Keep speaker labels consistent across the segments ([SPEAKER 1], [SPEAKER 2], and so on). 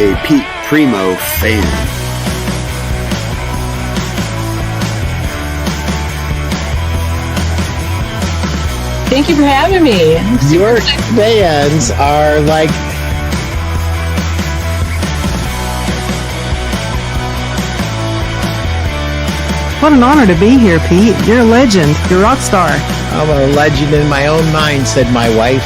[SPEAKER 1] a Pete Primeau fan.
[SPEAKER 2] Thank you for having me.
[SPEAKER 3] Your fans are like...
[SPEAKER 4] What an honor to be here, Pete. You're a legend. You're a rock star.
[SPEAKER 3] I'm a legend in my own mind, said my wife.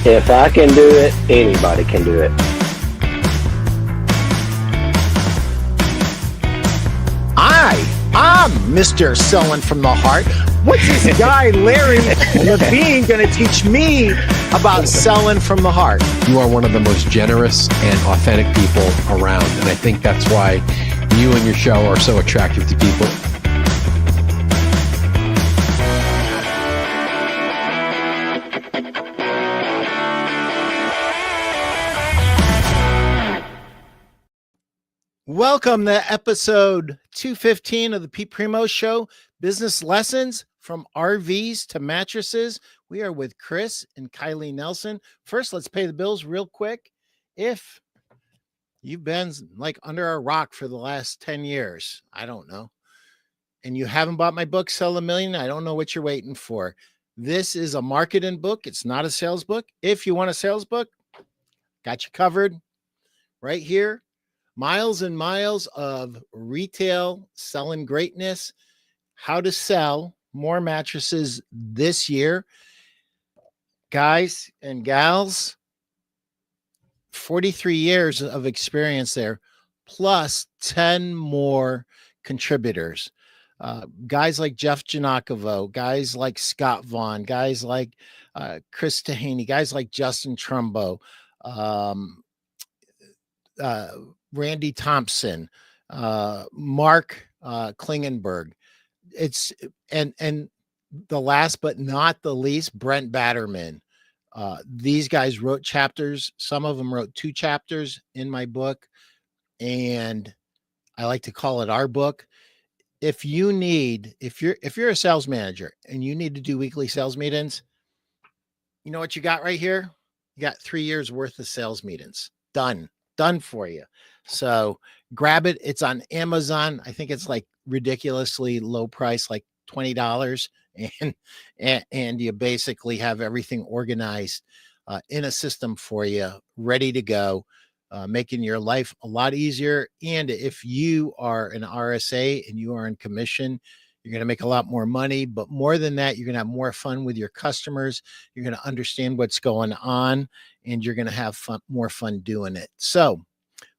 [SPEAKER 5] If I can do it, anybody can do it.
[SPEAKER 3] I'm Mr. Selling from the Heart. What's this guy, Larry Levine, going to teach me about selling from the heart?
[SPEAKER 6] You are one of the most generous and authentic people around. And I think that's why you and your show are so attractive to people.
[SPEAKER 3] Welcome to episode 215 of the Pete Primeau Show, Business Lessons from RVs to Mattresses. We are with Chris and Kylie Nelson. First, let's pay the bills real quick. If you've been like under a rock for the last 10 years, I don't know, and you haven't bought my book, Sell a Million, I don't know what you're waiting for. This is a marketing book. It's not a sales book. If you want a sales book, got you covered right here. Miles and miles of retail selling greatness, how to sell more mattresses this year. Guys and gals, 43 years of experience there, plus 10 more contributors. Guys like Jeff Janakovo, guys like Scott Vaughn, guys like Chris Tahaney, guys like Justin Trumbo, Randy Thompson, Mark Klingenberg. It's and the last but not the least, Brent Batterman. These guys wrote chapters. Some of them wrote 2 chapters in my book, and I like to call it our book. If you're a sales manager and you need to do weekly sales meetings, you know what you got right here? You got 3 years worth of sales meetings. Done for you. So grab it. It's on Amazon. I think it's like ridiculously low price, like $20. And you basically have everything organized in a system for you, ready to go, making your life a lot easier. And if you are an RSA and you are in commission, you're going to make a lot more money. But more than that, you're going to have more fun with your customers. You're going to understand what's going on, and you're going to have more fun doing it. So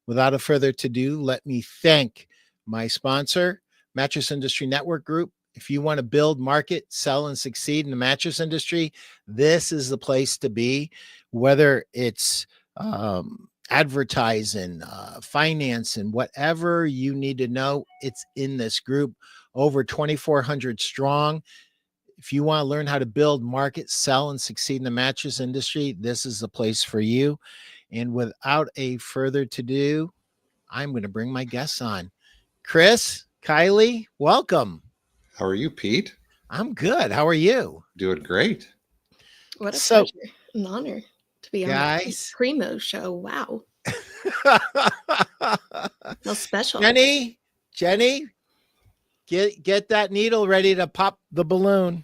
[SPEAKER 3] without a further ado, let me thank my sponsor, Mattress Industry Network Group. If you want to build, market, sell, and succeed in the mattress industry, this is the place to be. Whether it's advertising, finance, and whatever you need to know, it's in this group. Over 2,400 strong. If you want to learn how to build, market, sell, and succeed in the mattress industry, this is the place for you. And without a further ado, I'm going to bring my guests on. Chris, Kylie, welcome.
[SPEAKER 7] How are you, Pete?
[SPEAKER 3] I'm good. How are you?
[SPEAKER 7] Doing great.
[SPEAKER 8] What a pleasure. An honor to be on the Primeau show. Wow. How special.
[SPEAKER 3] Jenny, get that needle ready to pop the balloon.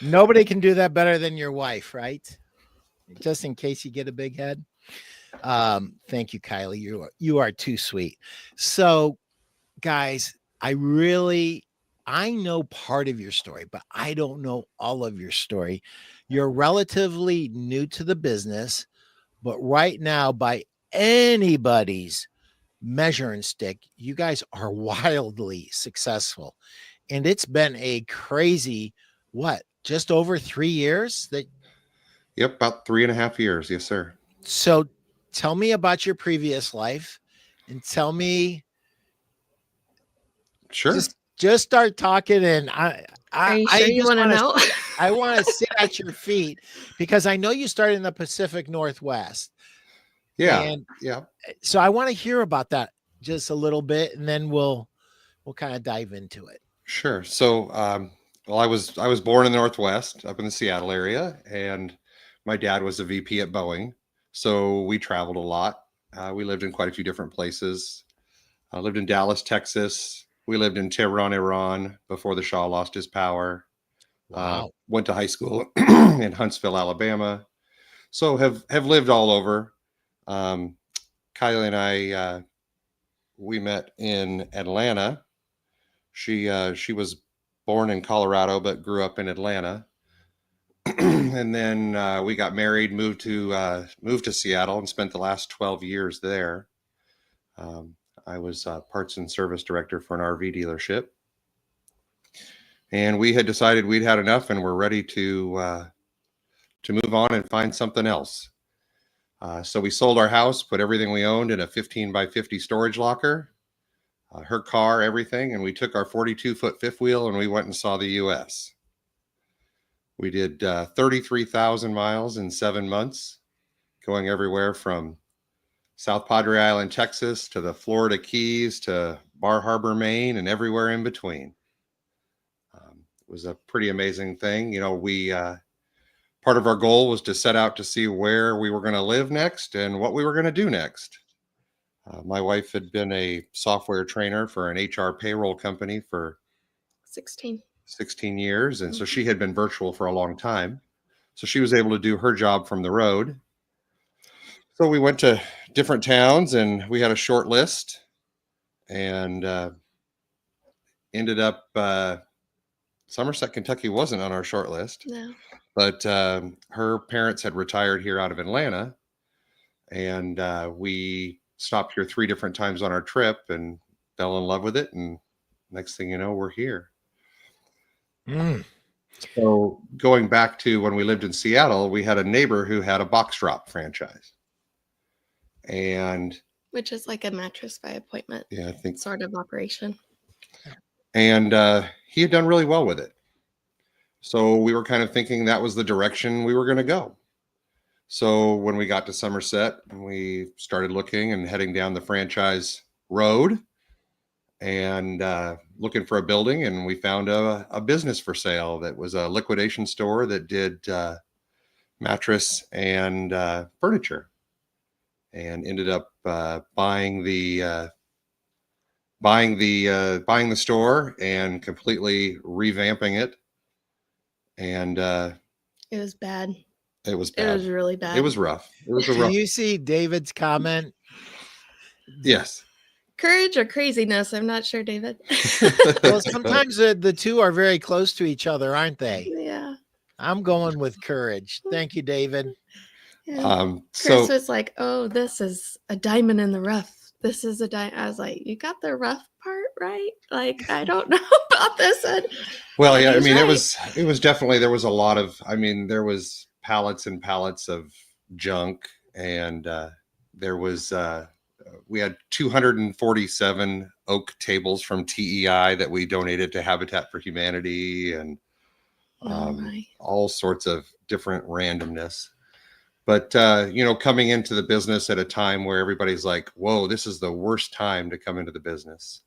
[SPEAKER 3] Nobody can do that better than your wife, right? Just in case you get a big head. Thank you, Kylie. You are too sweet. So, guys, I know part of your story, but I don't know all of your story. You're relatively new to the business, but right now, by anybody's measuring stick, you guys are wildly successful. And it's been a crazy, just over 3 years that.
[SPEAKER 7] Yep, about 3.5 years. Yes, sir.
[SPEAKER 3] So tell me about your previous life and tell me.
[SPEAKER 7] Sure.
[SPEAKER 3] Just start talking, and
[SPEAKER 8] Are you sure you want to know?
[SPEAKER 3] I want to sit at your feet because I know you started in the Pacific Northwest.
[SPEAKER 7] Yeah.
[SPEAKER 3] And
[SPEAKER 7] yeah.
[SPEAKER 3] So I want to hear about that just a little bit, and then we'll kind of dive into it.
[SPEAKER 7] Sure. So Well, I was born in the Northwest, up in the Seattle area, and my dad was a VP at Boeing, so we traveled a lot. We lived in quite a few different places. I lived in Dallas, Texas. We lived in Tehran, Iran before the Shah lost his power.
[SPEAKER 3] Wow.
[SPEAKER 7] Went to high school in Huntsville, Alabama. So have lived all over. Kylie and I, we met in Atlanta. She was born in Colorado, but grew up in Atlanta. And then we got married, moved to Seattle, and spent the last 12 years there. I was parts and service director for an RV dealership, and we had decided we'd had enough, and we're ready to move on and find something else. So we sold our house, put everything we owned in a 15 by 50 storage locker, her car, everything, and we took our 42-foot fifth wheel and we went and saw the U.S. We did 33,000 miles in 7 months, going everywhere from South Padre Island, Texas, to the Florida Keys, to Bar Harbor, Maine, and everywhere in between. It was a pretty amazing thing. You know, part of our goal was to set out to see where we were going to live next and what we were going to do next. My wife had been a software trainer for an HR payroll company for 16 years. And so she had been virtual for a long time. So she was able to do her job from the road. So we went to different towns and we had a short list and ended up, Somerset, Kentucky wasn't on our short list.
[SPEAKER 8] No.
[SPEAKER 7] But her parents had retired here out of Atlanta. And we stopped here 3 different times on our trip and fell in love with it. And next thing you know, we're here. So going back to when we lived in Seattle, we had a neighbor who had a box drop franchise. And
[SPEAKER 8] which is like a mattress by appointment,
[SPEAKER 7] I think
[SPEAKER 8] sort of operation.
[SPEAKER 7] And he had done really well with it. So we were kind of thinking that was the direction we were going to go. So when we got to Somerset, we started looking and heading down the franchise road and looking for a building, and we found a business for sale that was a liquidation store that did mattress and furniture, and ended up buying the store and completely revamping it. And
[SPEAKER 8] it was bad.
[SPEAKER 7] It was bad.
[SPEAKER 8] It was really bad.
[SPEAKER 7] It was rough. It was
[SPEAKER 3] Do you see David's comment?
[SPEAKER 7] Yes.
[SPEAKER 8] Courage or craziness? I'm not sure, David.
[SPEAKER 3] Well, sometimes the two are very close to each other, aren't they?
[SPEAKER 8] Yeah.
[SPEAKER 3] I'm going with courage. Thank you, David.
[SPEAKER 8] Yeah. Chris was like, "Oh, this is a diamond in the rough. This is a diamond." I was like, "You got the rough part right? Like, I don't know about this."
[SPEAKER 7] Well, yeah, I mean, right. it was definitely, there was a lot of, I mean, there was pallets and pallets of junk, and there was we had 247 oak tables from TEI that we donated to Habitat for Humanity, and all sorts of different randomness. But coming into the business at a time where everybody's like, "Whoa, this is the worst time to come into the business,"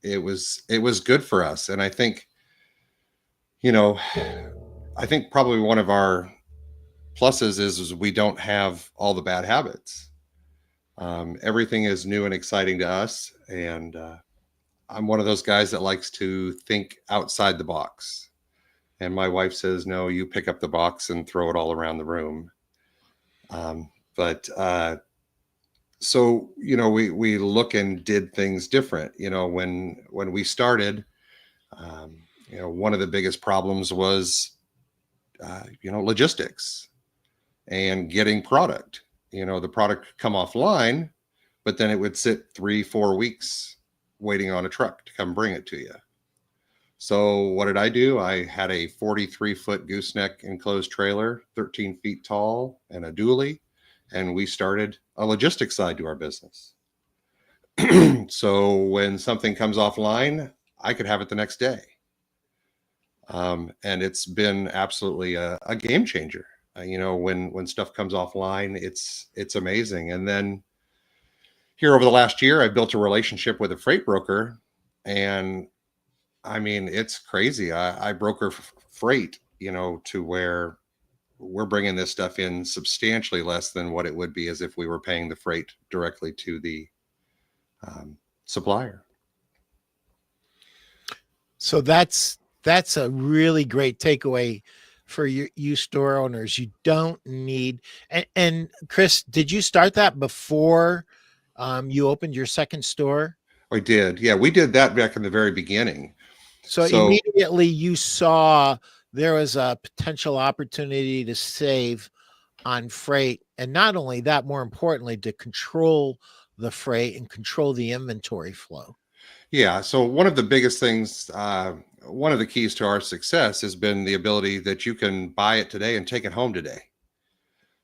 [SPEAKER 7] it was good for us. And I think, probably one of our pluses is we don't have all the bad habits. Everything is new and exciting to us. And I'm one of those guys that likes to think outside the box. And my wife says, "No, you pick up the box and throw it all around the room." So, we look and did things different. When we started, one of the biggest problems was, logistics and getting product. The product could come offline, but then it would sit 3-4 weeks waiting on a truck to come bring it to you. So what did I do? I had a 43-foot gooseneck enclosed trailer, 13 feet tall, and a dually, and we started a logistics side to our business. So when something comes offline, I could have it the next day. And it's been absolutely a game changer. When stuff comes offline, it's amazing. And then here over the last year, I built a relationship with a freight broker, and I mean, it's crazy. I broker freight, to where we're bringing this stuff in substantially less than what it would be as if we were paying the freight directly to the supplier.
[SPEAKER 3] So that's a really great takeaway for you store owners. You don't need, and Chris, did you start that before you opened your second store?
[SPEAKER 7] I did. Yeah, we did that back in the very beginning.
[SPEAKER 3] So immediately you saw there was a potential opportunity to save on freight. And not only that, more importantly, to control the freight and control the inventory flow.
[SPEAKER 7] Yeah. So one of the biggest things, one of the keys to our success has been the ability that you can buy it today and take it home today.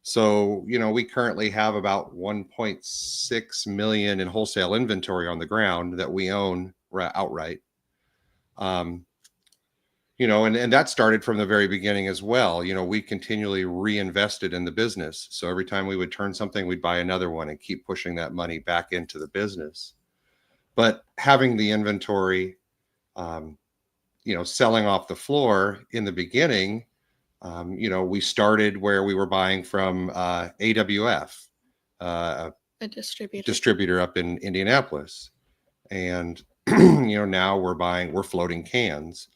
[SPEAKER 7] So, we currently have about 1.6 million in wholesale inventory on the ground that we own outright. And that started from the very beginning as well. We continually reinvested in the business. So every time we would turn something, we'd buy another one and keep pushing that money back into the business. But having the inventory, selling off the floor in the beginning, we started where we were buying from AWF,
[SPEAKER 8] a
[SPEAKER 7] distributor up in Indianapolis. And, now we're floating cans.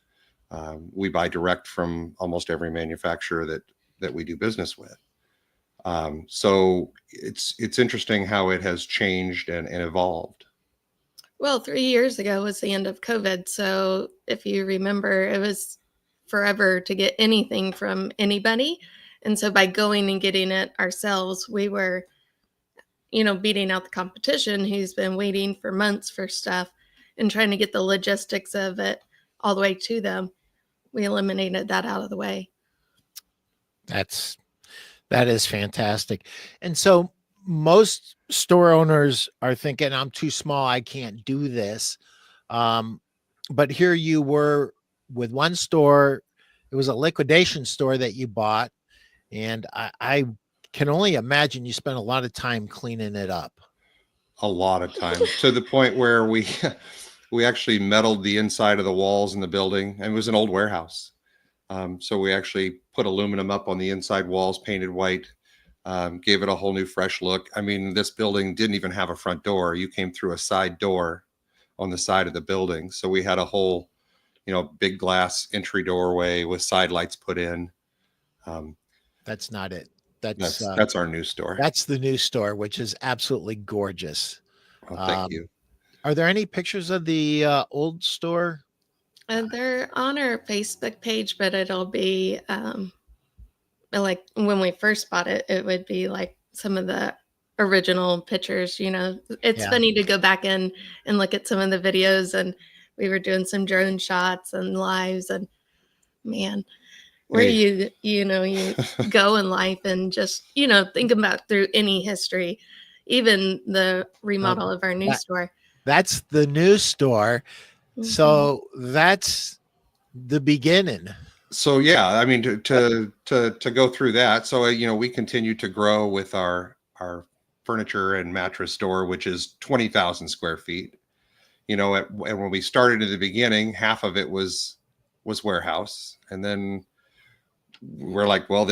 [SPEAKER 7] We buy direct from almost every manufacturer that we do business with. So it's interesting how it has changed and evolved.
[SPEAKER 8] Well, 3 years ago was the end of COVID. So if you remember, it was forever to get anything from anybody. And so by going and getting it ourselves, we were, beating out the competition who's been waiting for months for stuff and trying to get the logistics of it all the way to them. We eliminated that out of the way.
[SPEAKER 3] That is fantastic. And so most store owners are thinking, I'm too small, I can't do this. But here you were with one store. It was a liquidation store that you bought. And I can only imagine you spent a lot of time cleaning it up.
[SPEAKER 7] A lot of time, to the point where we actually metaled the inside of the walls in the building. And it was an old warehouse. So we actually put aluminum up on the inside walls, painted white. Gave it a whole new fresh look. I mean, this building didn't even have a front door. You came through a side door on the side of the building. So we had a whole, big glass entry doorway with side lights put in.
[SPEAKER 3] That's not it.
[SPEAKER 7] That's our new store.
[SPEAKER 3] That's the new store, which is absolutely gorgeous.
[SPEAKER 7] Well, thank you.
[SPEAKER 3] Are there any pictures of the old store?
[SPEAKER 8] They're on our Facebook page, but it'll be like when we first bought it, it would be like some of the original pictures. It's funny to go back in and look at some of the videos, and we were doing some drone shots and lives, and man, where you go in life and just, think about through any history, even the remodel of our new store.
[SPEAKER 3] That's the new store. Mm-hmm. So that's the beginning.
[SPEAKER 7] So, yeah, I mean, to go through that. So, we continue to grow with our furniture and mattress store, which is 20,000 square feet. And when we started in the beginning, half of it was warehouse. And then we're like, well,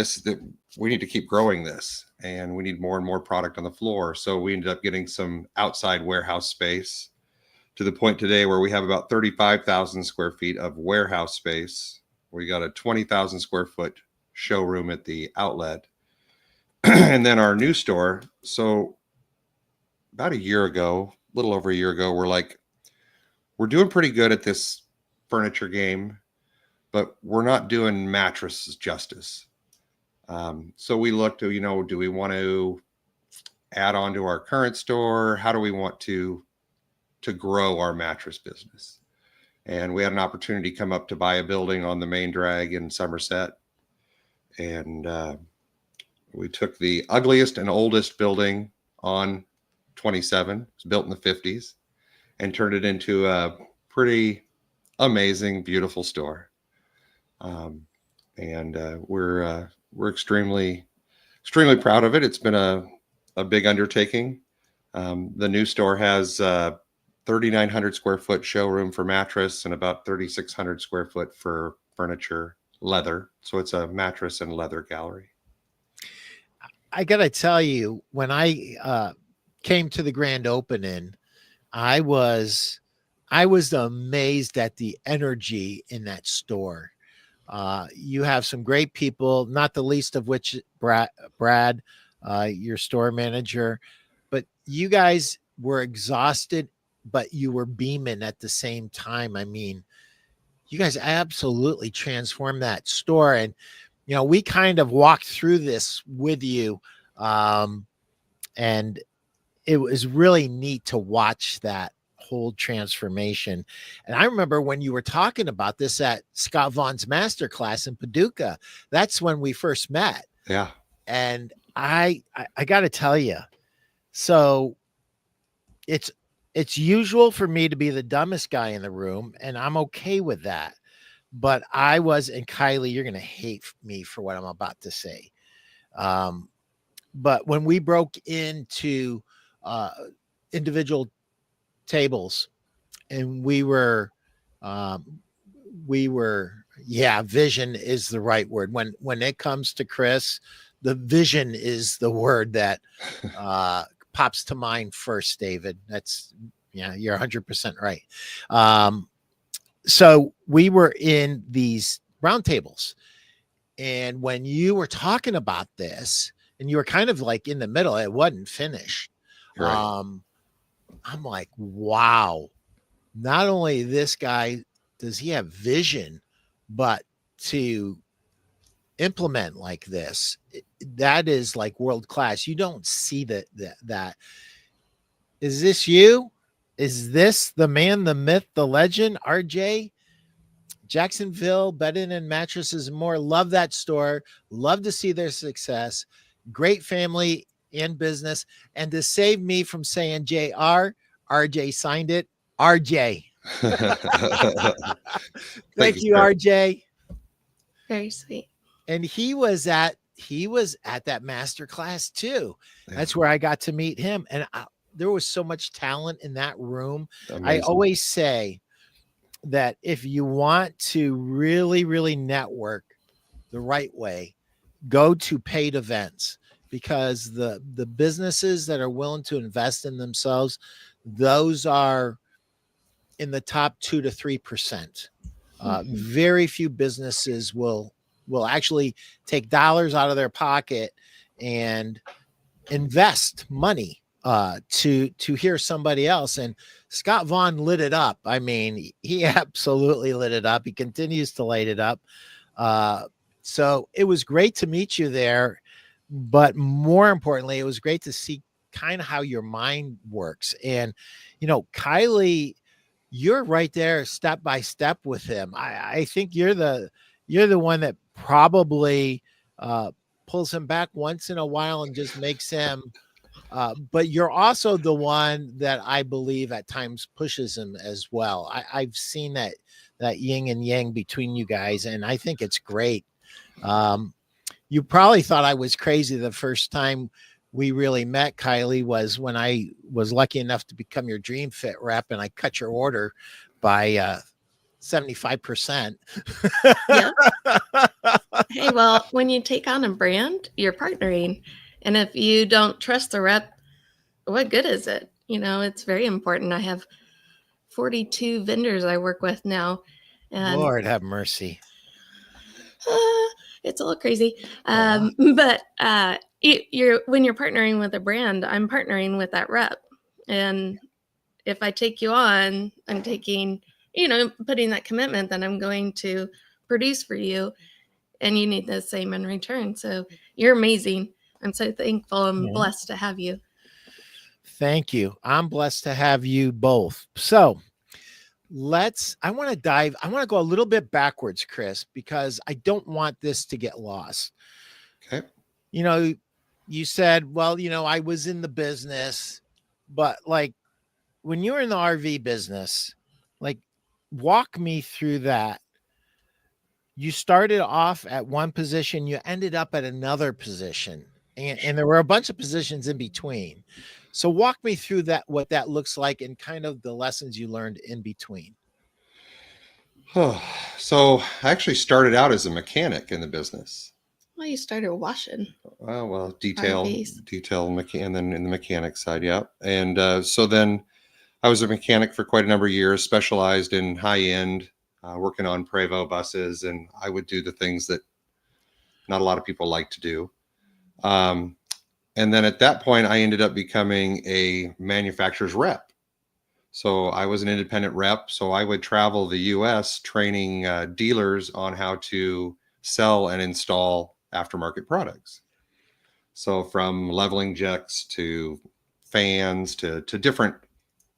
[SPEAKER 7] we need to keep growing this, and we need more and more product on the floor. So we ended up getting some outside warehouse space, to the point today where we have about 35,000 square feet of warehouse space. We got a 20,000 square foot showroom at the outlet. And then our new store. So about a year ago, a little over a year ago, we're doing pretty good at this furniture game, but we're not doing mattresses justice. So we looked to, do we want to add on to our current store? How do we want to grow our mattress business? And we had an opportunity come up to buy a building on the main drag in Somerset. And we took the ugliest and oldest building on 27, it was built in the 50s, and turned it into a pretty amazing, beautiful store. And we're extremely proud of it. It's been a big undertaking. The new store has 3,900 square foot showroom for mattress and about 3,600 square foot for furniture, leather. So it's a mattress and leather gallery.
[SPEAKER 3] I got to tell you, when I came to the grand opening, I was amazed at the energy in that store. You have some great people, not the least of which Brad, your store manager, but you guys were exhausted, but you were beaming at the same time. I mean, you guys absolutely transformed that store. And, you know, we kind of walked through this with you. And it was really neat to watch that whole transformation. And I remember when you were talking about this at Scott Vaughn's masterclass in Paducah, that's when we first met.
[SPEAKER 7] Yeah.
[SPEAKER 3] And I got to tell you, so it's usual for me to be the dumbest guy in the room, and I'm okay with that. But I was, and Kylie, you're going to hate me for what I'm about to say. But when we broke into individual tables, and we were, vision is the right word. When it comes to Chris, the vision is the word that pops to mind first, David. That's, yeah, you're 100% right. So we were in these round tables, and when you were talking about this, and you were kind of like in the middle, it wasn't finished.
[SPEAKER 7] Right.
[SPEAKER 3] I'm like, wow, not only this guy does he have vision, but to implement like this, that is like world class. You don't see that. Is this you? Is this the man, the myth, the legend, RJ? Jacksonville, bedding and mattresses and more. Love that store. Love to see their success. Great family and business. And to save me from saying JR, RJ signed it. RJ. Thank you, RJ.
[SPEAKER 8] Very sweet.
[SPEAKER 3] And he was at that master class too. That's where I got to meet him. And there was so much talent in that room. Amazing. I always say that if you want to really, really network the right way, go to paid events, because the businesses that are willing to invest in themselves, those are in the top 2 to 3%. Very few businesses will actually take dollars out of their pocket and invest money to hear somebody else. And Scott Vaughn lit it up. I mean, he absolutely lit it up. He continues to light it up. So it was great to meet you there, but more importantly, it was great to see kind of how your mind works. And, you know, Kylie, you're right there step by step with him. I think you're the one that probably pulls him back once in a while and just makes him, but you're also the one that I believe at times pushes him as well. I've seen that yin and yang between you guys, and I think it's great. You probably thought I was crazy the first time we really met, Kylie, was when I was lucky enough to become your Dream Fit rep, and I cut your order by 75%.
[SPEAKER 8] Yeah. Hey, well, when you take on a brand, you're partnering. And if you don't trust the rep, what good is it? You know, it's very important. I have 42 vendors I work with now. And
[SPEAKER 3] Lord have mercy.
[SPEAKER 8] It's a little crazy. But when you're partnering with a brand, I'm partnering with that rep. And if I take you on, I'm taking, putting that commitment that I'm going to produce for you, and you need the same in return. So you're amazing. I'm so thankful and blessed to have you.
[SPEAKER 3] Thank you. I'm blessed to have you both. So I want to go a little bit backwards, Chris, because I don't want this to get lost.
[SPEAKER 7] Okay.
[SPEAKER 3] You said, well, I was in the business, but like when you were in the RV business, like walk me through that. You started off at one position, you ended up at another position, and there were a bunch of positions in between. So walk me through that, what that looks like, and kind of the lessons you learned in between.
[SPEAKER 7] So I actually started out as a mechanic in the business.
[SPEAKER 8] Well, you started washing.
[SPEAKER 7] Well, detail,
[SPEAKER 8] RVs.
[SPEAKER 7] and then in the mechanic side, yeah. And so then I was a mechanic for quite a number of years, specialized in high end, working on Primeau buses, and I would do the things that not a lot of people like to do. And then at that point, I ended up becoming a manufacturer's rep. So I was an independent rep. So I would travel the US training dealers on how to sell and install aftermarket products. So from leveling jacks to fans to different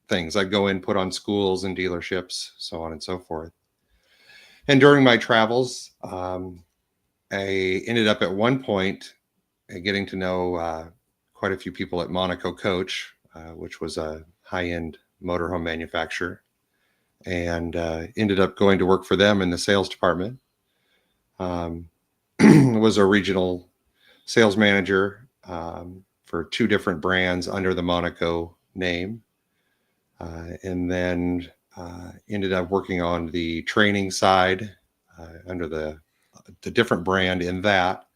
[SPEAKER 7] things. I'd go in, put on schools and dealerships, so on and so forth. And during my travels, I ended up at one point getting to know quite a few people at Monaco Coach, which was a high-end motorhome manufacturer, and ended up going to work for them in the sales department. Was a regional sales manager for 2 different brands under the Monaco name, and then ended up working on the training side under the different brand in that,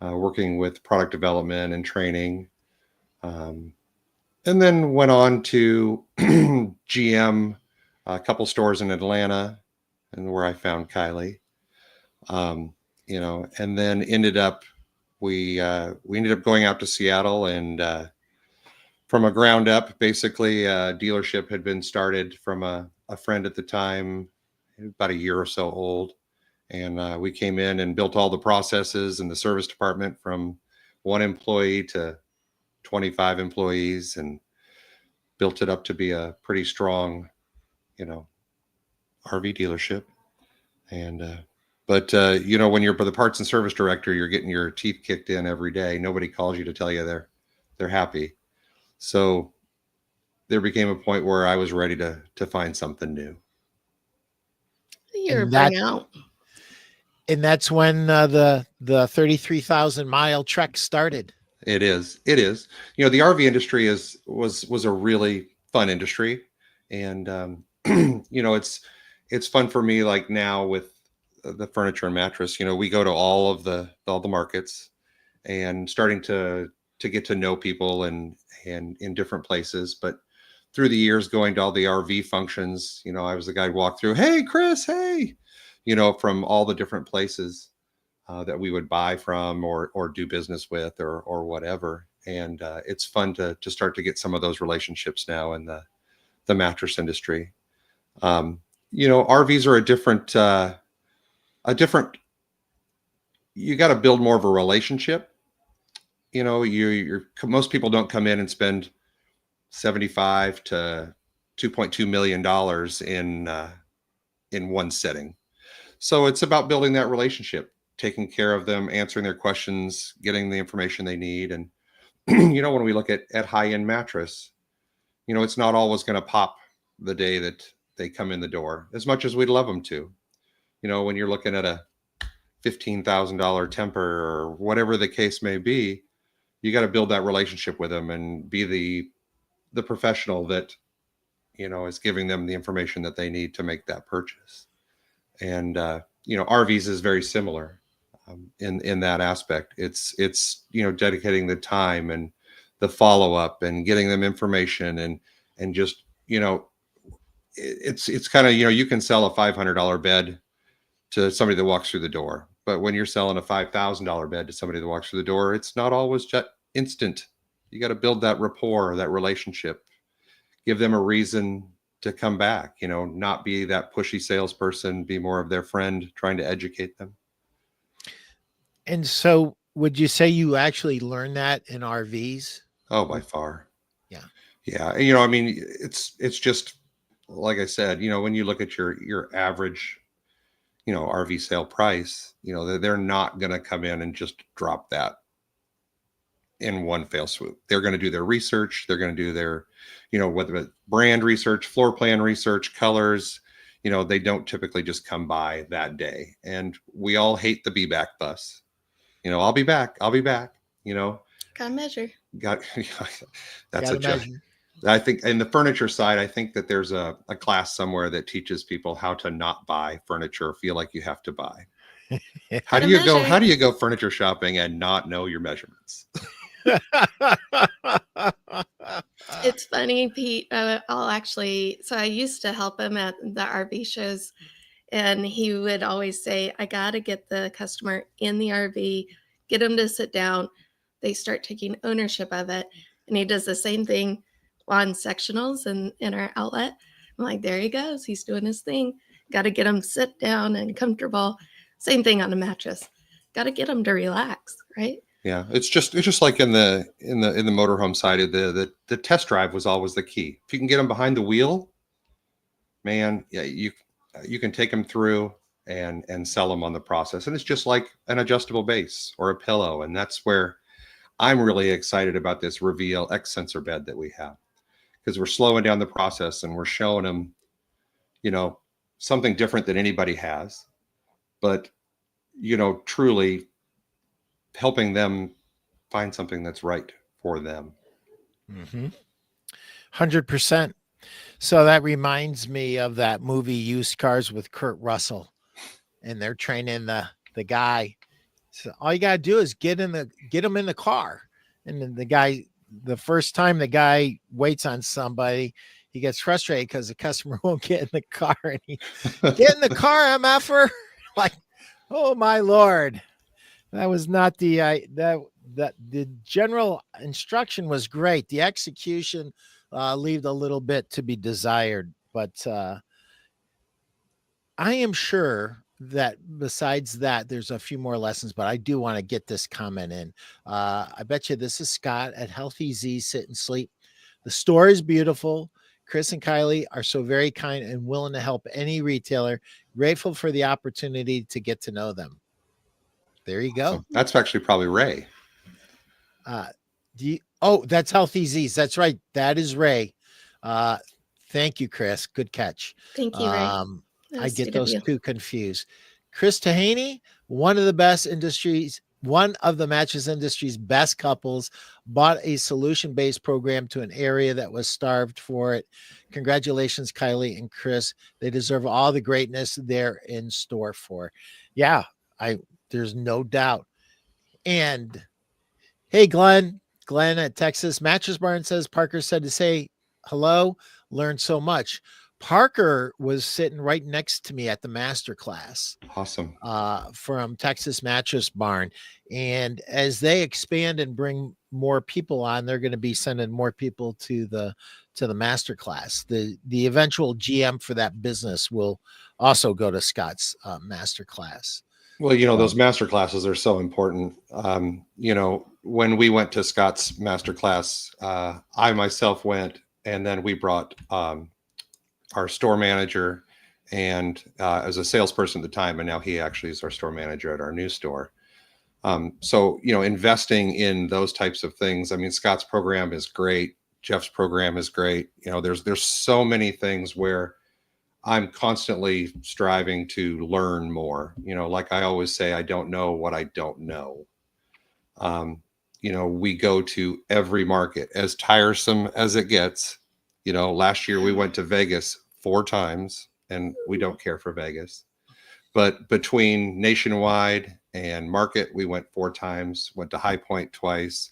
[SPEAKER 7] working with product development and training, and then went on to GM, a couple stores in Atlanta, and where I found Kylie. And then we ended up going out to Seattle, and from a ground up, basically a dealership had been started from a friend at the time, about a year or so old. And we came in and built all the processes in the service department from 1 employee to 25 employees, and built it up to be a pretty strong, RV dealership. And, but when you're the parts and service director, you're getting your teeth kicked in every day. Nobody calls you to tell you they're happy. So there became a point where I was ready to find something new.
[SPEAKER 8] You're burnt out.
[SPEAKER 3] And that's when the 33,000 mile trek started.
[SPEAKER 7] It is. The RV industry was a really fun industry, and it's fun for me. Like now with the furniture and mattress, we go to all the markets, and starting to get to know people and in different places. But through the years, going to all the RV functions, I was the guy who walked through. Hey, Chris. Hey. From all the different places that we would buy from or do business with or whatever. And it's fun to start to get some of those relationships now in the mattress industry. RVs are a different, you got to build more of a relationship. Most people don't come in and spend $75 to $2.2 million in one setting. So it's about building that relationship, taking care of them, answering their questions, getting the information they need. And, when we look at high-end mattress, it's not always going to pop the day that they come in the door, as much as we'd love them to. When you're looking at a $15,000 Tempur or whatever the case may be, you got to build that relationship with them and be the professional that, is giving them the information that they need to make that purchase. And RVs is very similar in that aspect. It's dedicating the time and the follow up and getting them information and just it's kind of you can sell a $500 bed to somebody that walks through the door, but when you're selling a $5,000 bed to somebody that walks through the door, it's not always just instant. You got to build that rapport, that relationship, give them a reason to come back, not be that pushy salesperson, be more of their friend, trying to educate them.
[SPEAKER 3] And so would you say you actually learned that in RVs?
[SPEAKER 7] Oh, by far.
[SPEAKER 3] Yeah.
[SPEAKER 7] Yeah. It's just, like I said, when you look at your average, RV sale price, they're not going to come in and just drop that in one fell swoop. They're going to do their research. They're going to do their, whether it's brand research, floor plan research, colors, they don't typically just come by that day. And we all hate the be back bus. I'll be back. Gotta measure. got that's
[SPEAKER 3] Gotta
[SPEAKER 7] a joke.
[SPEAKER 3] imagine.
[SPEAKER 7] I think in the furniture side, I think that there's a class somewhere that teaches people how to not buy furniture, or feel like you have to buy. How do you go? How do you go furniture shopping and not know your measurements?
[SPEAKER 8] It's funny, Pete. So I used to help him at the RV shows, and he would always say, I got to get the customer in the RV, get them to sit down. They start taking ownership of it. And he does the same thing on sectionals and in our outlet. I'm like, there he goes. He's doing his thing. Got to get them sit down and comfortable. Same thing on a mattress. Got to get them to relax, right?
[SPEAKER 7] Yeah, it's just like in the motorhome side of the test drive was always the key. If you can get them behind the wheel, man, yeah, you can take them through and sell them on the process. And it's just like an adjustable base or a pillow. And that's where I'm really excited about this Reveal X sensor bed that we have, because we're slowing down the process and we're showing them, something different than anybody has, but, truly helping them find something that's right for them.
[SPEAKER 3] 100%. So that reminds me of that movie Used Cars with Kurt Russell, and they're training the guy. So all you got to do is get him in the car. And then the first time the guy waits on somebody, he gets frustrated because the customer won't get in the car, and he get in the car, MFer. Like, oh my Lord. That was not the general instruction was great. The execution leaved a little bit to be desired, but I am sure that besides that, there's a few more lessons, but I do want to get this comment in. I bet you this is Scott at Healthy Z Sit and Sleep. The store is beautiful. Chris and Kylie are so very kind and willing to help any retailer. Grateful for the opportunity to get to know them. There you go.
[SPEAKER 7] So that's actually probably Ray.
[SPEAKER 3] That's Healthy Z's. That's right. That is Ray. Thank you, Chris. Good catch.
[SPEAKER 8] Thank you, Ray.
[SPEAKER 3] I get those two confused. Chris Tahaney, one of the mattress industry's best couples, bought a solution-based program to an area that was starved for it. Congratulations, Kylie and Chris. They deserve all the greatness they're in store for. Yeah, there's no doubt. And hey, Glenn at Texas Mattress Barn says, Parker said to say hello, learned so much. Parker was sitting right next to me at the master class.
[SPEAKER 7] Awesome.
[SPEAKER 3] From Texas Mattress Barn. And as they expand and bring more people on, they're going to be sending more people to the master class. The eventual GM for that business will also go to Scott's master class.
[SPEAKER 7] Well, those master classes are so important. When we went to Scott's master class, I myself went, and then we brought our store manager and as a salesperson at the time, and now he actually is our store manager at our new store. So, investing in those types of things. I mean, Scott's program is great. Jeff's program is great. There's so many things where I'm constantly striving to learn more. Like I always say, I don't know what I don't know. We go to every market, as tiresome as it gets. Last year we went to Vegas 4 times, and we don't care for Vegas. But between Nationwide and Market, we went 4 times, went to High Point twice.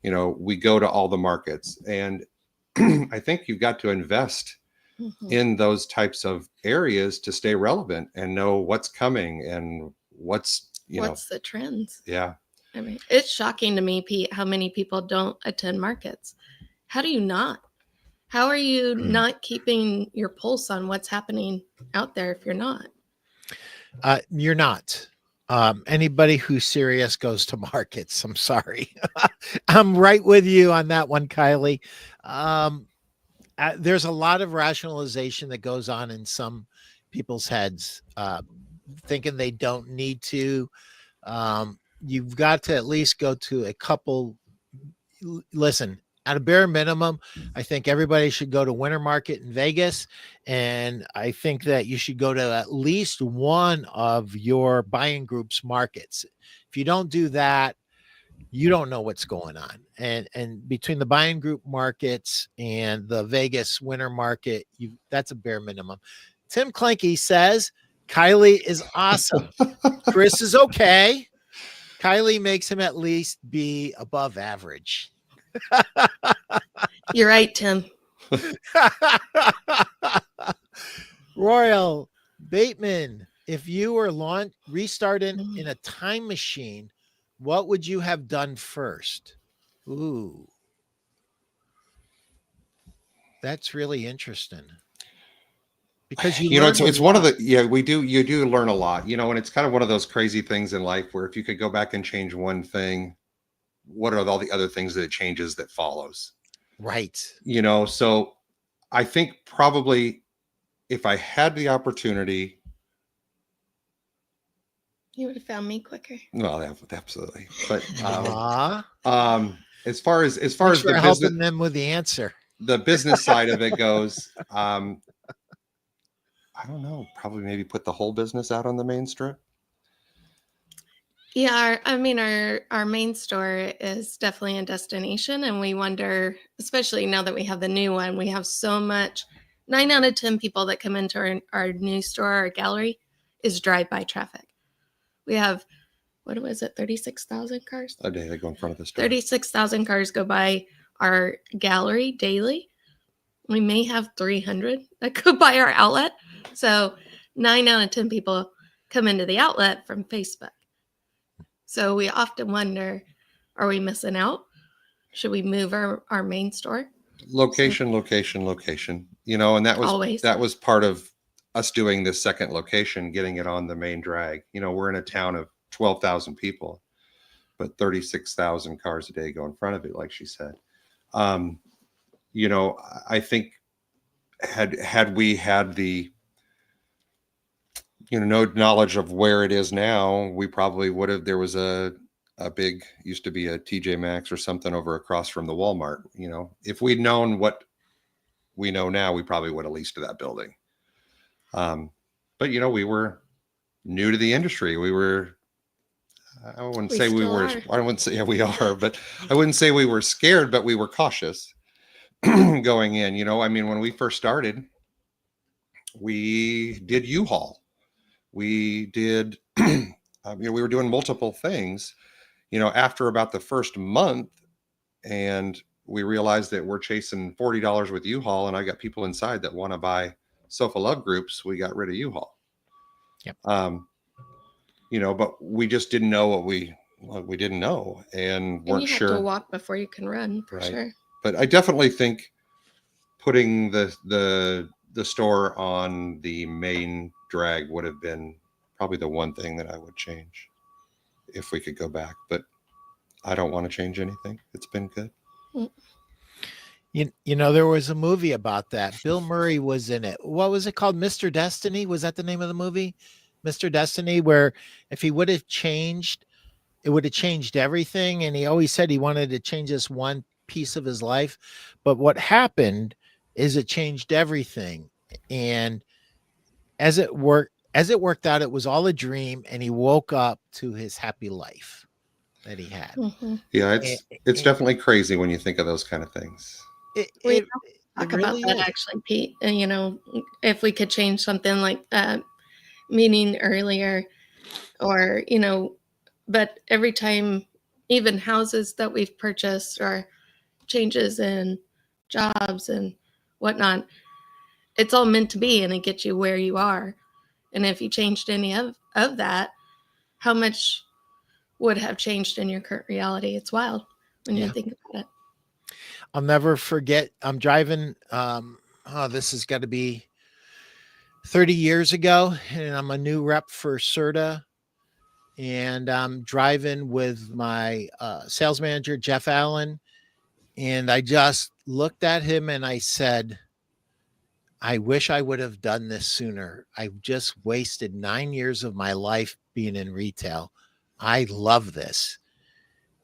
[SPEAKER 7] We go to all the markets. And I think you've got to invest in those types of areas to stay relevant and know what's coming and what's
[SPEAKER 8] the trends.
[SPEAKER 7] Yeah.
[SPEAKER 8] I mean, it's shocking to me, Pete, how many people don't attend markets. How do you not? How are you not keeping your pulse on what's happening out there if you're not?
[SPEAKER 3] You're not. Anybody who's serious goes to markets. I'm sorry. I'm right with you on that one, Kylie. There's a lot of rationalization that goes on in some people's heads, thinking they don't need to. You've got to at least go to a couple. Listen, at a bare minimum, I think everybody should go to Winter Market in Vegas. And I think that you should go to at least one of your buying group's markets. If you don't do that, you don't know what's going on. And between the buying group markets and the Vegas winter market, that's a bare minimum. Tim Clanky says Kylie is awesome. Chris is okay. Kylie makes him at least be above average.
[SPEAKER 8] You're right, Tim.
[SPEAKER 3] Royal Bateman, if you were restarted in a time machine, what would you have done first? Ooh, that's really interesting. Because
[SPEAKER 7] it's one of the, you do learn a lot, and it's kind of one of those crazy things in life where if you could go back and change one thing, what are all the other things that it changes that follows?
[SPEAKER 3] Right.
[SPEAKER 7] So I think probably if I had the opportunity,
[SPEAKER 8] you would have found me quicker.
[SPEAKER 7] Well, absolutely. But as far as the business,
[SPEAKER 3] helping them with the answer,
[SPEAKER 7] the business side of it goes, I don't know, probably maybe put the whole business out on the main strip.
[SPEAKER 8] Yeah, our main store is definitely a destination, and we wonder, especially now that we have the new one, we have so much. 9 out of 10 people that come into our new store, our gallery, is drive-by traffic. We have, what was it, 36,000 cars?
[SPEAKER 7] A day they go in front of the store.
[SPEAKER 8] 36,000 cars go by our gallery daily. We may have 300 that go by our outlet. So 9 out of 10 people come into the outlet from Facebook. So we often wonder, are we missing out? Should we move our main store?
[SPEAKER 7] Location. And that was part of us doing this second location, getting it on the main drag. We're in a town of 12,000 people, but 36,000 cars a day go in front of it, like she said. I think had we had the no knowledge of where it is now, we probably would have. There was a big, used to be a TJ Maxx or something over across from the Walmart. If we'd known what we know now, we probably would have leased to that building. But we were new to the industry. We were, I wouldn't say we were, I wouldn't say, yeah, we are, but I wouldn't say we were scared, but we were cautious going in. When we first started, we did U-Haul. We did, we were doing multiple things, after about the first month, and we realized that we're chasing $40 with U-Haul, and I got people inside that want to buy Sofa Love groups. We got rid of U-Haul.
[SPEAKER 3] Yep.
[SPEAKER 7] But we just didn't know what we didn't know, and weren't sure.
[SPEAKER 8] You have to walk before you can run, for sure.
[SPEAKER 7] But I definitely think putting the store on the main drag would have been probably the one thing that I would change if we could go back. But I don't want to change anything. It's been good.
[SPEAKER 3] There was a movie about that. Bill Murray was in it. What was it called? Mr. Destiny? Was that the name of the movie? Mr. Destiny, where if he would have changed, it would have changed everything. And he always said he wanted to change this one piece of his life. But what happened is it changed everything. And as it worked out, it was all a dream, and he woke up to his happy life that he had.
[SPEAKER 8] Mm-hmm.
[SPEAKER 7] Yeah, it's definitely crazy when you think of those kind of things.
[SPEAKER 8] We talk about that actually, Pete. And if we could change something like meeting earlier, or but every time, even houses that we've purchased or changes in jobs and whatnot, it's all meant to be, and it gets you where you are. And if you changed any of that, how much would have changed in your current reality? It's wild when you think about it.
[SPEAKER 3] I'll never forget. I'm driving. This has got to be 30 years ago, and I'm a new rep for CERTA. And I'm driving with my sales manager, Jeff Allen. And I just looked at him and I said, I wish I would have done this sooner. I just wasted 9 years of my life being in retail. I love this.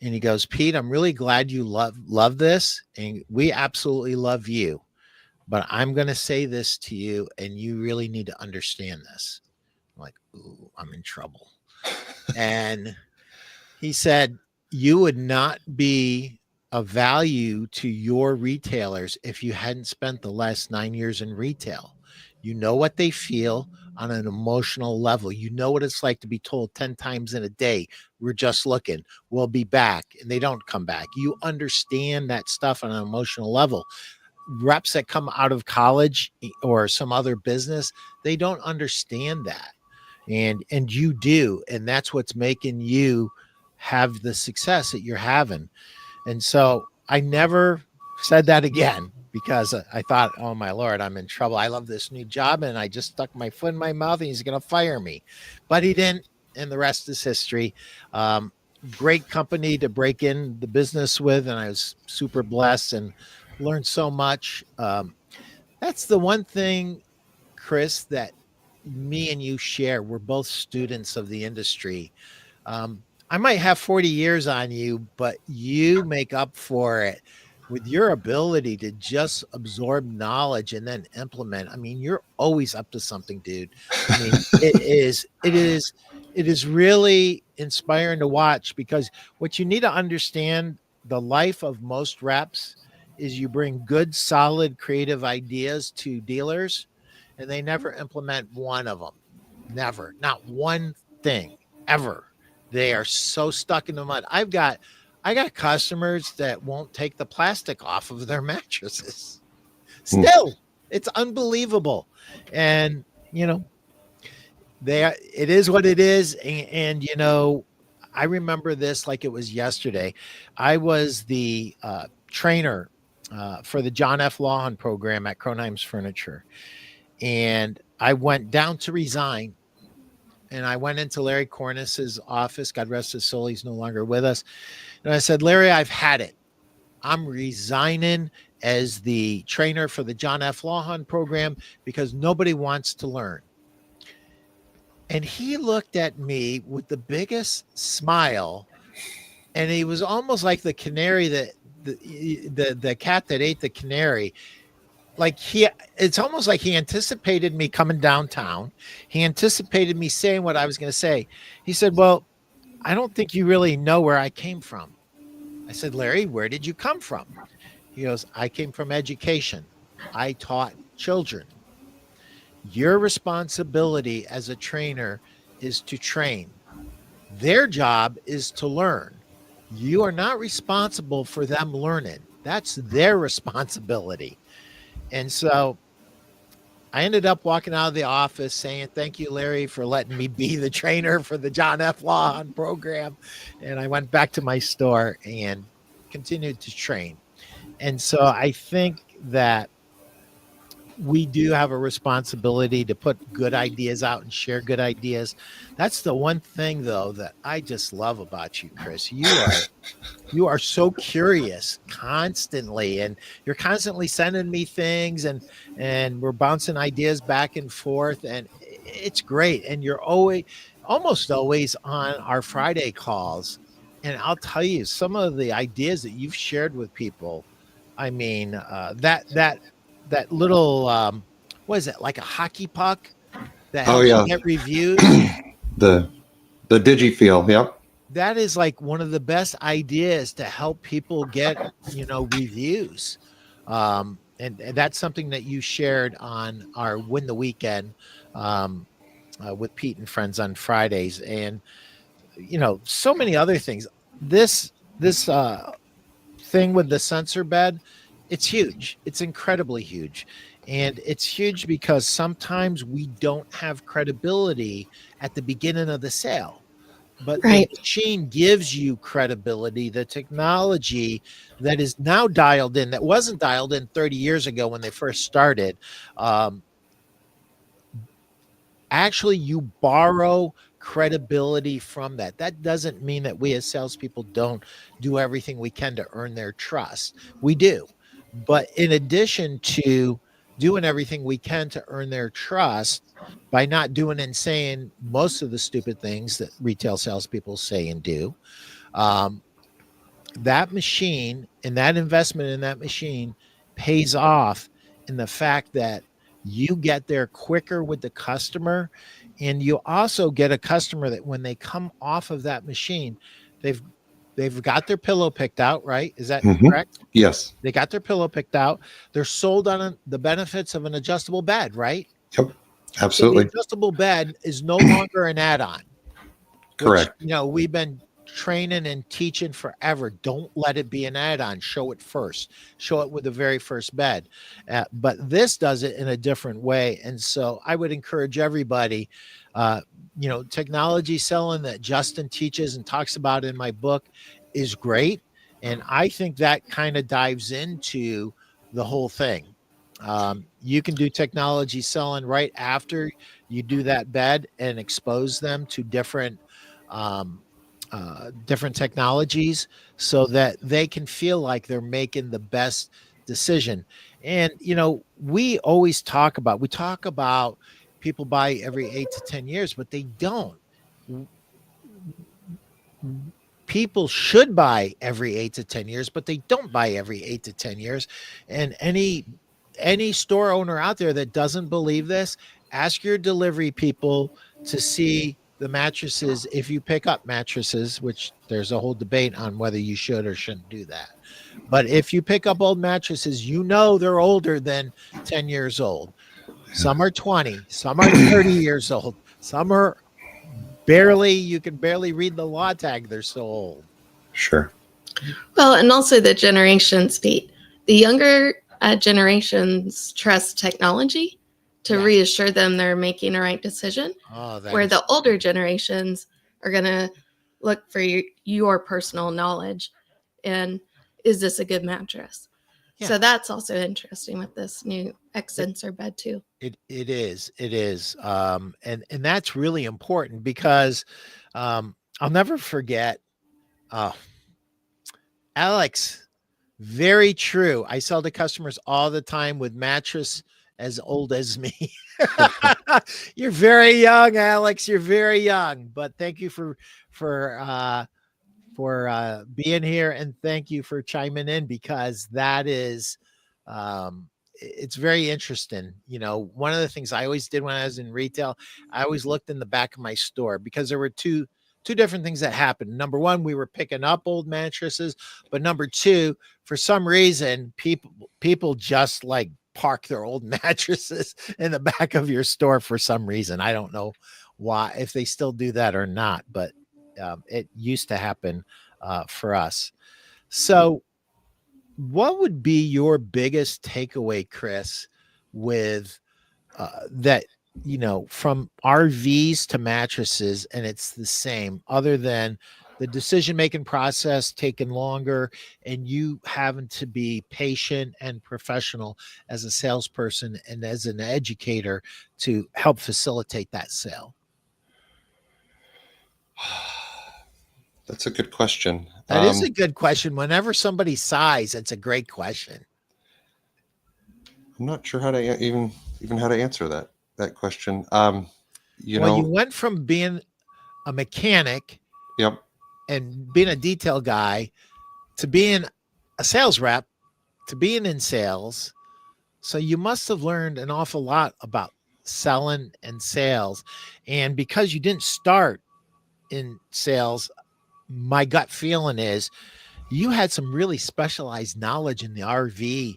[SPEAKER 3] And he goes, Pete, I'm really glad you love this. And we absolutely love you. But I'm going to say this to you, and you really need to understand this. I'm like, ooh, I'm in trouble. And he said, you would not be of value to your retailers if you hadn't spent the last 9 years in retail. You know what they feel on an emotional level. You know what it's like to be told 10 times in a day, we're just looking, we'll be back, and they don't come back. You understand that stuff on an emotional level. Reps that come out of college or some other business, they don't understand that. And you do. And that's what's making you have the success that you're having. And so I never said that again because I thought, oh my Lord, I'm in trouble. I love this new job. And I just stuck my foot in my mouth and he's going to fire me. But he didn't. And the rest is history. Great company to break in the business with. And I was super blessed and learned so much. That's the one thing, Chris, that me and you share. We're both students of the industry. I might have 40 years on you, but you make up for it with your ability to just absorb knowledge and then implement. I mean, you're always up to something, dude. I mean, it is really inspiring to watch, because what you need to understand, the life of most reps is you bring good, solid, creative ideas to dealers and they never implement one of them. Never, not one thing ever. They are so stuck in the mud. I got customers that won't take the plastic off of their mattresses. Still, it's unbelievable. And, you know, it is what it is. And, you know, I remember this like it was yesterday. I was the trainer for the John F. Lawhon program at Cronheim's Furniture. And I went down to resign. And I went into Larry Corniss's office. God rest his soul, he's no longer with us. And I said, Larry, I've had it. I'm resigning as the trainer for the John F. Lawhon program because nobody wants to learn. And he looked at me with the biggest smile. And he was almost like the canary that the cat that ate the canary. Like it's almost like he anticipated me coming downtown. He anticipated me saying what I was going to say. He said, well, I don't think you really know where I came from. I said, Larry, where did you come from? He goes, I came from education. I taught children. Your responsibility as a trainer is to train. Their job is to learn. You are not responsible for them learning. That's their responsibility. And so I ended up walking out of the office saying, thank you, Larry, for letting me be the trainer for the John F. Lawhon program. And I went back to my store and continued to train. And so I think that we do have a responsibility to put good ideas out and share good ideas. That's the one thing, though, that I just love about you, Chris. You are so curious constantly, and you're constantly sending me things, and we're bouncing ideas back and forth, and it's great. And you're almost always on our Friday calls. And I'll tell you, some of the ideas that you've shared with people, I mean, that little, what is it, like a hockey puck that helps you get reviews?
[SPEAKER 7] The DigiFeel, yep.
[SPEAKER 3] That is like one of the best ideas to help people get, reviews. And that's something that you shared on our Win the Weekend with Pete and friends on Fridays. And, so many other things. This thing with the sensor bed, it's huge. It's incredibly huge. And it's huge because sometimes we don't have credibility at the beginning of the sale. But the machine gives you credibility. The technology that is now dialed in, that wasn't dialed in 30 years ago when they first started, actually you borrow credibility from that. That doesn't mean that we as salespeople don't do everything we can to earn their trust. We do. But in addition to doing everything we can to earn their trust by not doing and saying most of the stupid things that retail salespeople say and do, that machine and that investment in that machine pays off in the fact that you get there quicker with the customer. And you also get a customer that when they come off of that machine, they've They've got their pillow picked out, right? Is that
[SPEAKER 7] Mhm.
[SPEAKER 3] correct?
[SPEAKER 7] Yes.
[SPEAKER 3] They got their pillow picked out. They're sold on the benefits of an adjustable bed, right?
[SPEAKER 7] Yep.
[SPEAKER 3] So the
[SPEAKER 7] Absolutely.
[SPEAKER 3] adjustable bed is no longer an add-on, which,
[SPEAKER 7] Correct.
[SPEAKER 3] we've been training and teaching forever. Don't let it be an add-on. Show it first. Show it with the very first bed. But this does it in a different way. And so I would encourage everybody, technology selling that Justin teaches and talks about in my book is great. And I think that kind of dives into the whole thing. You can do technology selling right after you do that bed and expose them to different technologies so that they can feel like they're making the best decision. And we talk about people buy every 8 to 10 years, but they don't. People should buy every 8 to 10 years, but they don't buy every 8 to 10 years. And any store owner out there that doesn't believe this, ask your delivery people to see the mattresses. If you pick up mattresses, which there's a whole debate on whether you should or shouldn't do that. But if you pick up old mattresses, they're older than 10 years old. Some are 20, some are 30 years old. Some are you can barely read the law tag. They're so old.
[SPEAKER 7] Sure.
[SPEAKER 8] Well, and also the generations, Pete. The younger generations trust technology to reassure them they're making a right decision, where the older generations are going to look for your personal knowledge. And is this a good mattress? Yeah. So that's also interesting with this new X-Sensor bed too.
[SPEAKER 3] It is. And that's really important because I'll never forget. Alex, very true. I sell to customers all the time with mattress as old as me. You're very young, Alex. You're very young. But thank you for being here, and thank you for chiming in, because that is it's very interesting. One of the things I always did when I was in retail, I always looked in the back of my store, because there were two different things that happened. Number one, we were picking up old mattresses, but number two, for some reason, people just like park their old mattresses in the back of your store for some reason. I don't know why, if they still do that or not, but it used to happen for us. So what would be your biggest takeaway, Chris, with that, from RVs to mattresses, and it's the same, other than the decision-making process taking longer and you having to be patient and professional as a salesperson and as an educator to help facilitate that sale?
[SPEAKER 7] That's a good question.
[SPEAKER 3] That is a good question. Whenever somebody sighs, it's a great question.
[SPEAKER 7] I'm not sure how to even how to answer that question. You
[SPEAKER 3] went from being a mechanic,
[SPEAKER 7] yep,
[SPEAKER 3] and being a detail guy, to being a sales rep, to being in sales. So you must have learned an awful lot about selling and sales. And because you didn't start in sales, my gut feeling is you had some really specialized knowledge in the RV.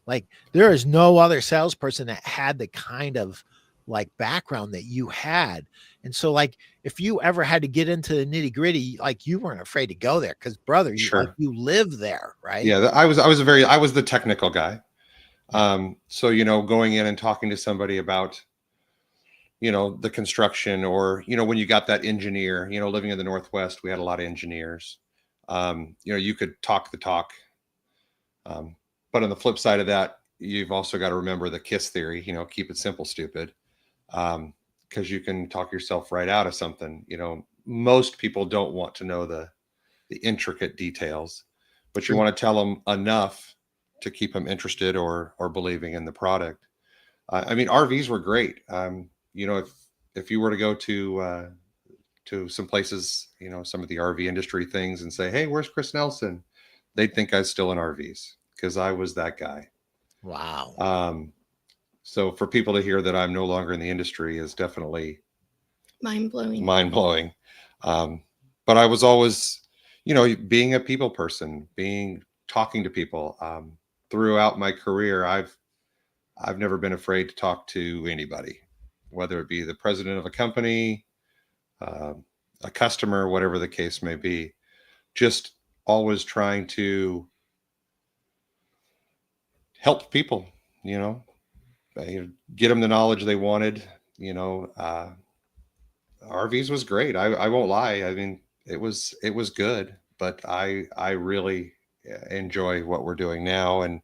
[SPEAKER 3] Like, there is no other salesperson that had the kind of like background that you had. And so, like, if you ever had to get into the nitty gritty, like, you weren't afraid to go there, because brother,
[SPEAKER 7] sure,
[SPEAKER 3] you live there, right?
[SPEAKER 7] Yeah. I was the technical guy. So, going in and talking to somebody about, the construction, or, when you got that engineer, living in the Northwest, we had a lot of engineers. You could talk the talk. But on the flip side of that, you've also got to remember the KISS theory, keep it simple, stupid. Because you can talk yourself right out of something. Most people don't want to know the intricate details, but you want to tell them enough to keep them interested or believing in the product. RVs were great. If you were to go to some places, some of the RV industry things, and say, hey, where's Chris Nelson? They'd think I was still in RVs, because I was that guy.
[SPEAKER 3] Wow.
[SPEAKER 7] So for people to hear that I'm no longer in the industry is definitely
[SPEAKER 8] mind blowing.
[SPEAKER 7] But I was always, being a people person, talking to people. Throughout my career, I've never been afraid to talk to anybody, whether it be the president of a company, a customer, whatever the case may be. Just always trying to help people, get them the knowledge they wanted. RVs was great. I won't lie. I mean, it was good, but I really enjoy what we're doing now and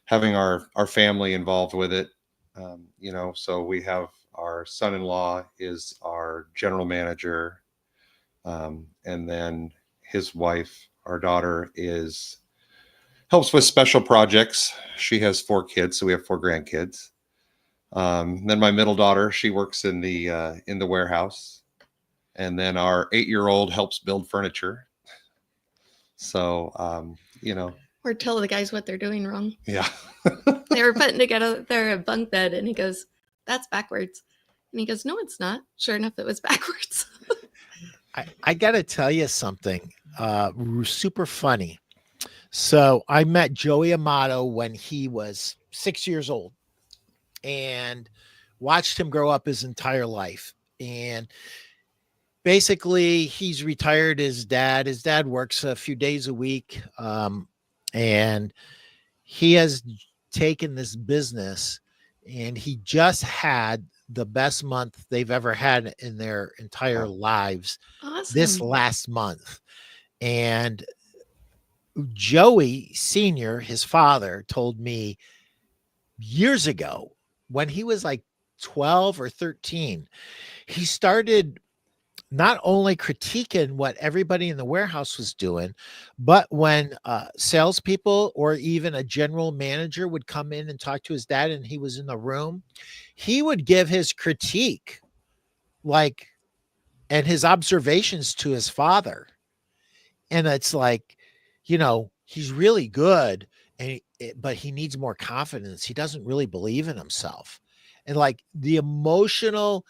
[SPEAKER 7] having our family involved with it. So we have our son-in-law is our general manager. And then his wife, our daughter, helps with special projects. She has 4 kids, so we have 4 grandkids. Then my middle daughter, she works in the warehouse, and then our 8-year-old helps build furniture. So
[SPEAKER 8] or tell the guys what they're doing wrong.
[SPEAKER 7] Yeah.
[SPEAKER 8] They were putting together their bunk bed, and he goes, "That's backwards." And he goes, "No, it's not." Sure enough, it was backwards.
[SPEAKER 3] I got to tell you something super funny. So I met Joey Amato when he was 6 years old and watched him grow up his entire life. And basically he's retired his dad works a few days a week. And he has taken this business, and he just had the best month they've ever had in their entire lives.
[SPEAKER 8] Awesome.
[SPEAKER 3] This last month. And Joey Sr., his father, told me years ago when he was like 12 or 13, he started not only critiquing what everybody in the warehouse was doing, but when salespeople or even a general manager would come in and talk to his dad and he was in the room, he would give his critique and his observations to his father. And it's like, he's really good, but he needs more confidence. He doesn't really believe in himself. And like the emotional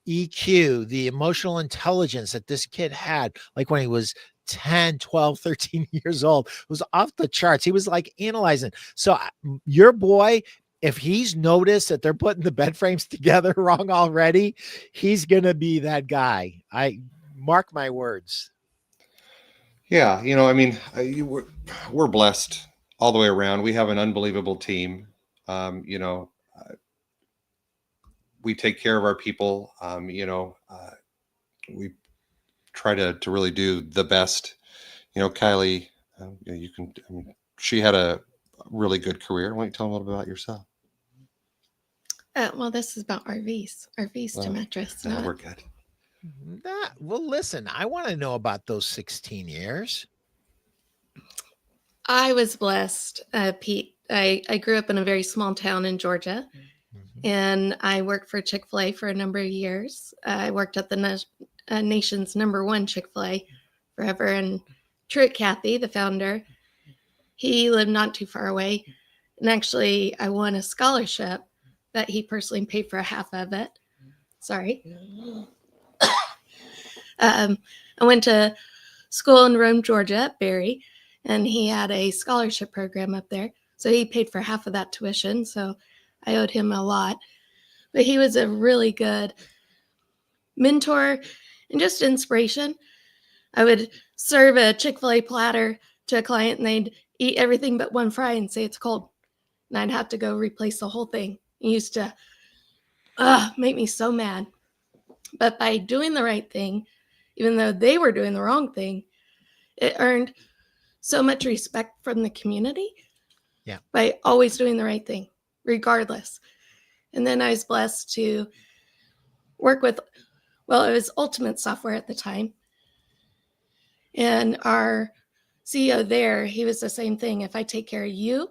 [SPEAKER 3] EQ, the emotional intelligence that this kid had, like when he was 10, 12, 13 years old, was off the charts. He was like analyzing. So your boy, if he's noticed that they're putting the bed frames together wrong already, he's going to be that guy. I mark my words.
[SPEAKER 7] Yeah. We're blessed all the way around. We have an unbelievable team. We take care of our people. We try to really do the best. Kylie, she had a really good career. Why don't you tell them a little bit about yourself?
[SPEAKER 8] Well, this is about RVs to mattress.
[SPEAKER 7] No, we're good.
[SPEAKER 3] Well, listen, I want to know about those 16 years.
[SPEAKER 8] I was blessed, Pete. I grew up in a very small town in Georgia, and I worked for Chick-fil-A for a number of years. I worked at the nation's #1 Chick-fil-A forever. And Truett Cathy, the founder, he lived not too far away. And actually, I won a scholarship that he personally paid for half of it. Sorry. I went to school in Rome, Georgia at Berry, and he had a scholarship program up there. So he paid for half of that tuition. So I owed him a lot. But he was a really good mentor and just inspiration. I would serve a Chick-fil-A platter to a client, and they'd eat everything but one fry and say it's cold. And I'd have to go replace the whole thing. He used to make me so mad. But by doing the right thing, even though they were doing the wrong thing, it earned so much respect from the community.
[SPEAKER 3] Yeah.
[SPEAKER 8] By always doing the right thing, regardless. And then I was blessed to work with, it was Ultimate Software at the time. And our CEO there, he was the same thing. If I take care of you,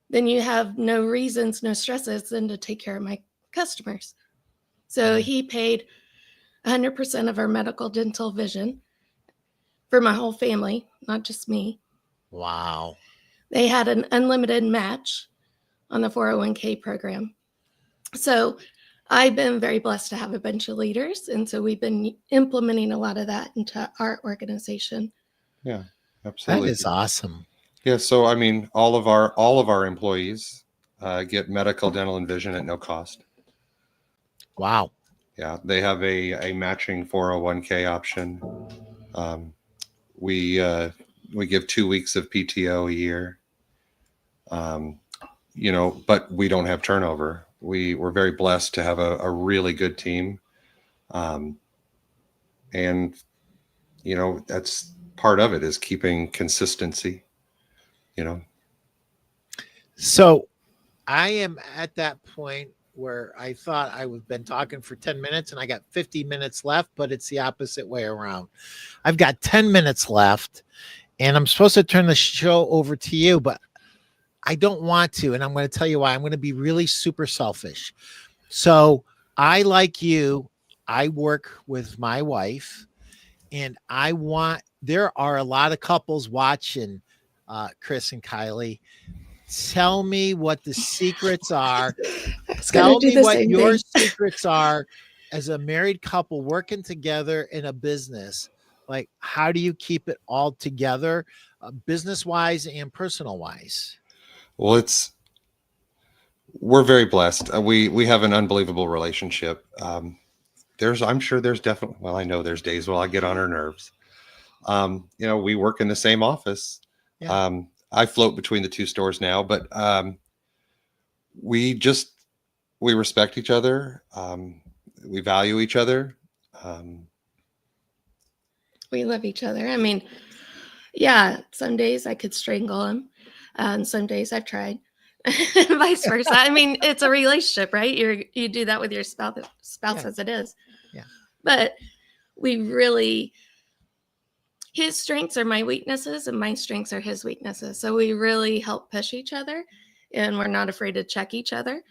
[SPEAKER 8] then you have no reasons, no stresses than to take care of my customers. So he paid 100% of our medical, dental, vision for my whole family, not just me.
[SPEAKER 3] Wow.
[SPEAKER 8] They had an unlimited match on the 401k program. So I've been very blessed to have a bunch of leaders. And so we've been implementing a lot of that into our organization.
[SPEAKER 7] Yeah,
[SPEAKER 3] That
[SPEAKER 7] absolutely.
[SPEAKER 3] is awesome.
[SPEAKER 7] Yeah. So, I mean, all of our employees get medical, dental, and vision at no cost.
[SPEAKER 3] Wow.
[SPEAKER 7] Yeah. They have a matching 401k option. We give 2 weeks of PTO a year. But we don't have turnover. We're very blessed to have a really good team. And that's part of it, is keeping consistency, you know.
[SPEAKER 3] So I am at that point where I thought I've been talking for 10 minutes and I got 50 minutes left, but it's the opposite way around. I've got 10 minutes left and I'm supposed to turn the show over to you, but I don't want to. And I'm going to tell you why. I'm going to be really super selfish. So I, like you, I work with my wife and there are a lot of couples watching, Chris and Kylie. Tell me what the secrets are. Tell me what your secrets are as a married couple working together in a business. Like, how do you keep it all together, business wise and personal wise?
[SPEAKER 7] Well, we're very blessed. We have an unbelievable relationship. I'm sure there's definitely, well, I know there's days where I get on her nerves. We work in the same office.
[SPEAKER 3] Yeah.
[SPEAKER 7] I float between the two stores now, but we respect each other. We value each other.
[SPEAKER 8] We love each other. I mean, yeah, some days I could strangle him, and some days I've tried. Vice versa. I mean, it's a relationship, right? You do that with your spouse
[SPEAKER 3] Yeah.
[SPEAKER 8] as it is.
[SPEAKER 3] Yeah.
[SPEAKER 8] But his strengths are my weaknesses and my strengths are his weaknesses. So we really help push each other and we're not afraid to check each other,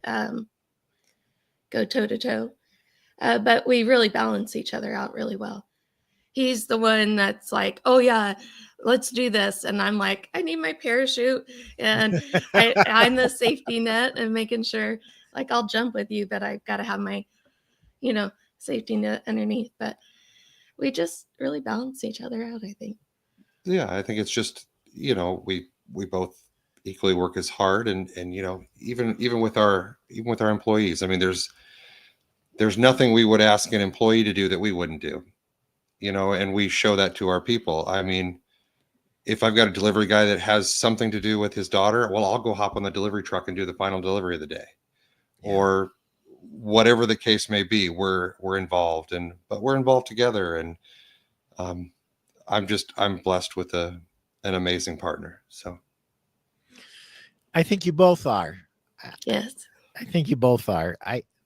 [SPEAKER 8] go toe to toe. But we really balance each other out really well. He's the one that's like, oh yeah, let's do this. And I'm like, I need my parachute. And I'm the safety net and making sure, like, I'll jump with you, but I've got to have my, safety net underneath. But we just really balance each other out, I think.
[SPEAKER 7] Yeah, I think it's just, we both equally work as hard and even with our employees. I mean, there's nothing we would ask an employee to do that we wouldn't do. And we show that to our people. I mean, if I've got a delivery guy that has something to do with his daughter, well, I'll go hop on the delivery truck and do the final delivery of the day. Yeah. Or whatever the case may be, we're involved, but we're involved together. And I'm blessed with an amazing partner. So
[SPEAKER 3] I think you both are.
[SPEAKER 8] Yes.
[SPEAKER 3] I think you both are.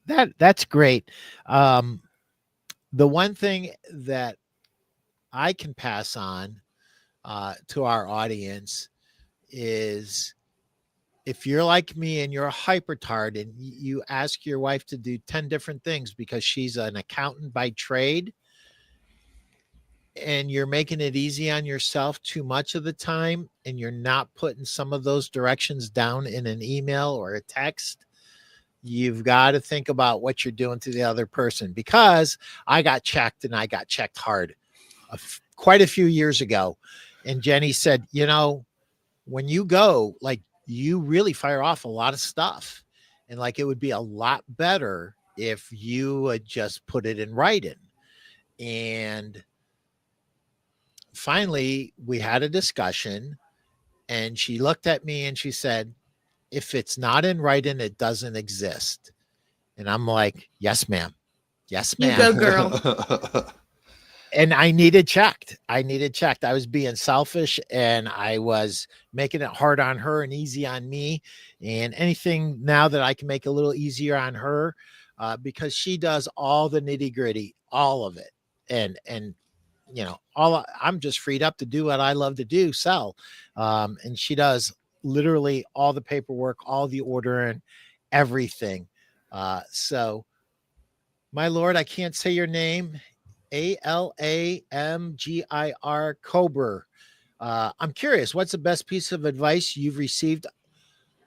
[SPEAKER 3] That's great. The one thing that I can pass on to our audience is, if you're like me and you're a hypertard and you ask your wife to do 10 different things because she's an accountant by trade and you're making it easy on yourself too much of the time and you're not putting some of those directions down in an email or a text, you've got to think about what you're doing to the other person. Because I got checked and I got checked hard quite a few years ago. And Jenny said, when you go, like, you really fire off a lot of stuff. And like, it would be a lot better if you would just put it in writing. And finally, we had a discussion and she looked at me and she said, if it's not in writing, it doesn't exist. And I'm like, yes, ma'am. Yes, ma'am.
[SPEAKER 8] You go, girl.
[SPEAKER 3] And I needed checked. I was being selfish and I was making it hard on her and easy on me. And anything now that I can make a little easier on her, because she does all the nitty gritty, all of it. And I'm just freed up to do what I love to do, sell. And she does literally all the paperwork, all the ordering, everything. So my Lord, I can't say your name. Alamgir Kober. I'm curious, what's the best piece of advice you've received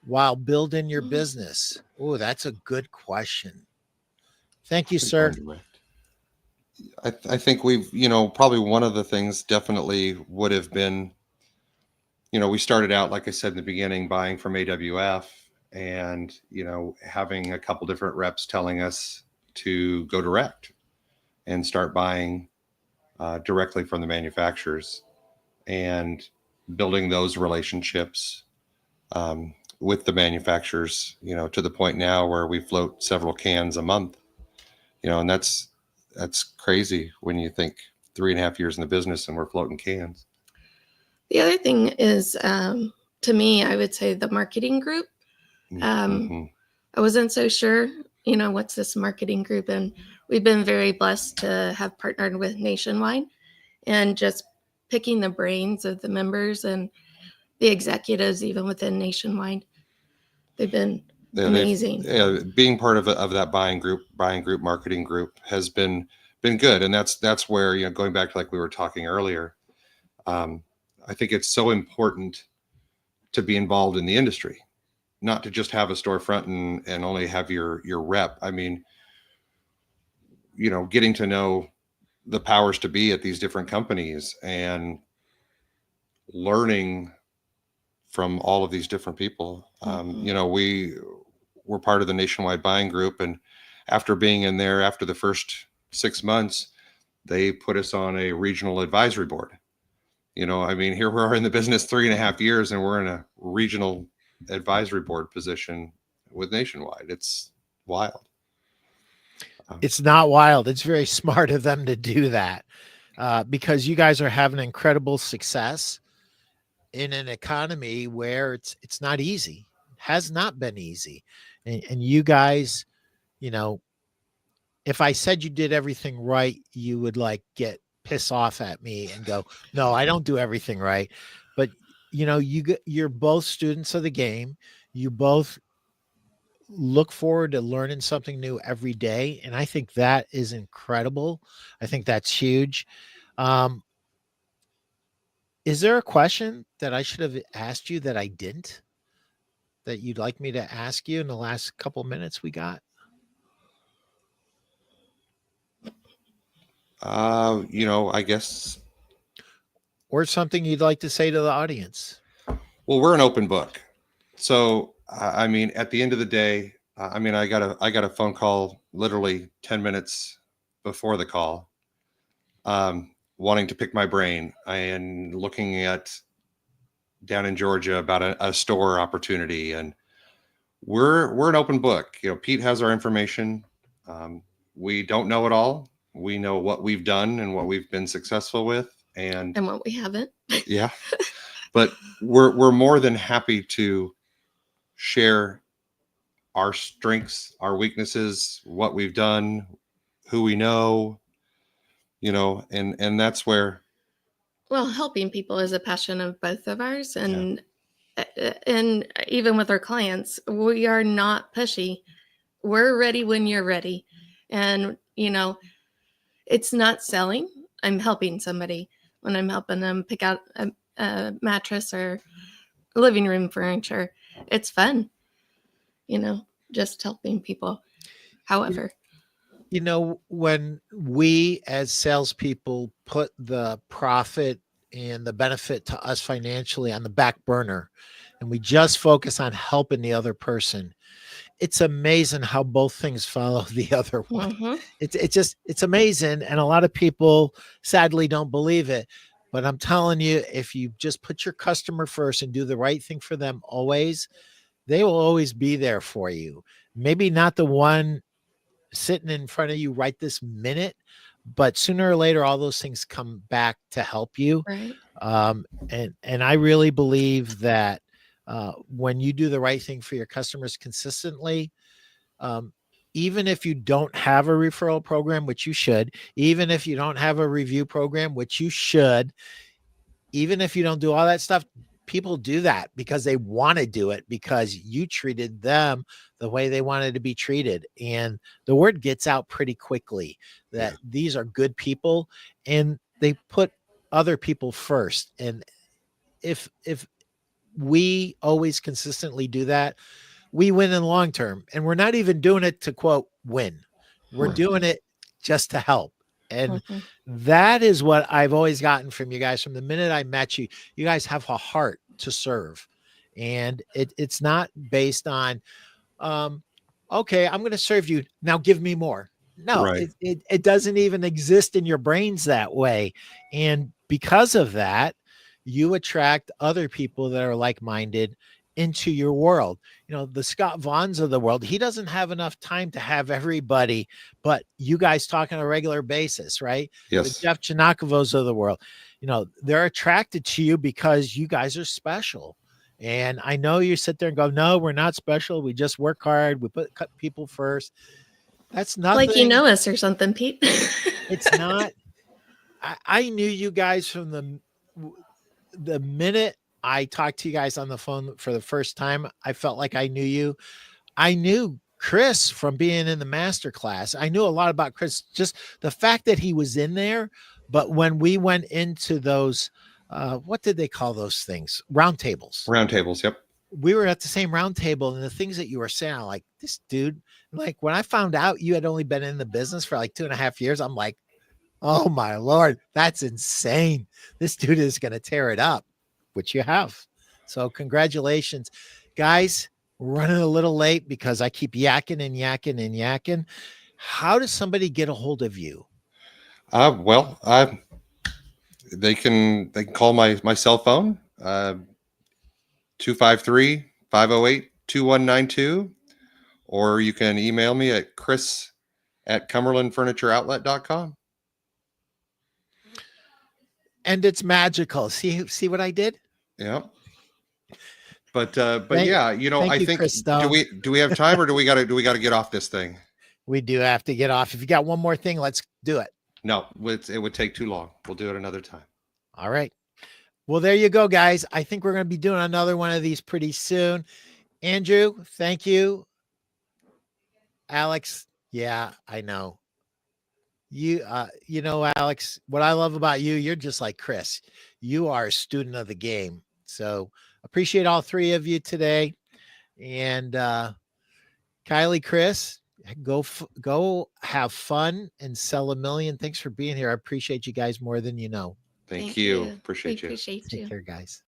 [SPEAKER 3] while building your business? Oh, that's a good question. Thank you, sir.
[SPEAKER 7] I think we've, probably one of the things definitely would have been, we started out, like I said in the beginning, buying from AWF and, having a couple different reps telling us to go direct and start buying directly from the manufacturers and building those relationships with the manufacturers, to the point now where we float several cans a month, and that's crazy when you think 3.5 years in the business and we're floating cans.
[SPEAKER 8] The other thing is, to me, I would say the marketing group.
[SPEAKER 7] Mm-hmm.
[SPEAKER 8] I wasn't so sure, what's this marketing group? And we've been very blessed to have partnered with Nationwide, and just picking the brains of the members and the executives, even within Nationwide. They've been amazing.
[SPEAKER 7] Being part of that buying group marketing group has been good. And that's where, going back to like we were talking earlier, I think it's so important to be involved in the industry, not to just have a storefront and only have your rep. I mean, getting to know the powers to be at these different companies and learning from all of these different people. We're part of the Nationwide buying group, and after being in there after the first 6 months, they put us on a regional advisory board. Here we are in the business 3.5 years and we're in a regional advisory board position with Nationwide. It's wild.
[SPEAKER 3] It's not wild. It's very smart of them to do that, because you guys are having incredible success in an economy where it's not easy. It has not been easy. And you guys, if I said you did everything right, you would get piss off at me and go, no, I don't do everything right. But you're both students of the game. You both look forward to learning something new every day. And I think that is incredible. I think that's huge. Is there a question that I should have asked you that I didn't, that you'd like me to ask you in the last couple minutes we got?
[SPEAKER 7] I guess.
[SPEAKER 3] Or something you'd like to say to the audience?
[SPEAKER 7] Well, we're an open book. So, at the end of the day, I got a phone call literally 10 minutes before the call, wanting to pick my brain and looking at down in Georgia about a store opportunity. And we're an open book. Pete has our information. We don't know it all. We know what we've done and what we've been successful with, and
[SPEAKER 8] what we haven't.
[SPEAKER 7] Yeah. But we're more than happy to share our strengths, our weaknesses, what we've done, who we know, and that's where.
[SPEAKER 8] Well, helping people is a passion of both of ours. And even with our clients, we are not pushy. We're ready when you're ready. And, it's not selling. I'm helping somebody when I'm helping them pick out a mattress or living room furniture. It's fun, just helping people. However,
[SPEAKER 3] when we as salespeople put the profit and the benefit to us financially on the back burner, and we just focus on helping the other person, it's amazing how both things follow the other one. Mm-hmm. It's amazing. And a lot of people sadly don't believe it, but I'm telling you, if you just put your customer first and do the right thing for them always, they will always be there for you. Maybe not the one sitting in front of you right this minute, but sooner or later, all those things come back to help you.
[SPEAKER 8] Right.
[SPEAKER 3] And I really believe that when you do the right thing for your customers consistently, even if you don't have a referral program, which you should, even if you don't have a review program, which you should, even if you don't do all that stuff, people do that because they want to do it because you treated them the way they wanted to be treated. And the word gets out pretty quickly that these are good people and they put other people first. And if we always consistently do that, we win in the long term. And we're not even doing it to quote win. We're doing it just to help. And
[SPEAKER 8] Mhm.
[SPEAKER 3] that is what I've always gotten from you guys. From the minute I met you, you guys have a heart to serve. And it's not based on, okay, I'm going to serve you. Now give me more. No,
[SPEAKER 7] Right.
[SPEAKER 3] it doesn't even exist in your brains that way. And because of that, you attract other people that are like-minded into your world. You know, the Scott Vaughns of the world, he doesn't have enough time to have everybody, but you guys talk on a regular basis, right? The
[SPEAKER 7] Yes.
[SPEAKER 3] Jeff Chinakovos of the world, you know, they're attracted to you because you guys are special. And I know you sit there and go, no, we're not special. We just work hard. We cut people first. That's nothing.
[SPEAKER 8] Like you know us or something, Pete.
[SPEAKER 3] It's not. I knew you guys from the minute I talked to you guys on the phone for the first time. I felt like I knew you. I knew Chris from being in the master class. I knew a lot about Chris, just the fact that he was in there. But when we went into those, what did they call those things? Round tables.
[SPEAKER 7] Round tables. Yep.
[SPEAKER 3] We were at the same round table, and the things that you were saying, I'm like, this dude, like when I found out you had only been in the business for like 2.5 years, I'm like, oh my Lord, that's insane. This dude is going to tear it up, which you have. So congratulations, guys. We're running a little late because I keep yakking and yakking and yakking. How does somebody get a hold of you?
[SPEAKER 7] Well, they can call my cell phone, 253-508-2192, or you can email me at chris@cumberlandfurnitureoutlet.com.
[SPEAKER 3] And it's magical. See what I did?
[SPEAKER 7] Yeah. But
[SPEAKER 3] Thank-
[SPEAKER 7] yeah, you know,
[SPEAKER 3] thank
[SPEAKER 7] I
[SPEAKER 3] you,
[SPEAKER 7] think,
[SPEAKER 3] Chris
[SPEAKER 7] do we have time, or do we got to get off this thing?
[SPEAKER 3] We do have to get off. If you got one more thing, let's do it.
[SPEAKER 7] No, it would take too long. We'll do it another time.
[SPEAKER 3] All right. Well, there you go, guys. I think we're going to be doing another one of these pretty soon. Andrew, thank you. Alex, yeah, I know. You know, Alex, what I love about you, you're just like Chris. You are a student of the game. So appreciate all three of you today. And Kylie, Chris, go have fun and sell a million. Thanks for being here. I appreciate you guys more than you know.
[SPEAKER 7] Thank you.
[SPEAKER 8] We
[SPEAKER 7] Appreciate you.
[SPEAKER 8] appreciate
[SPEAKER 3] Take
[SPEAKER 8] you.
[SPEAKER 3] care, guys.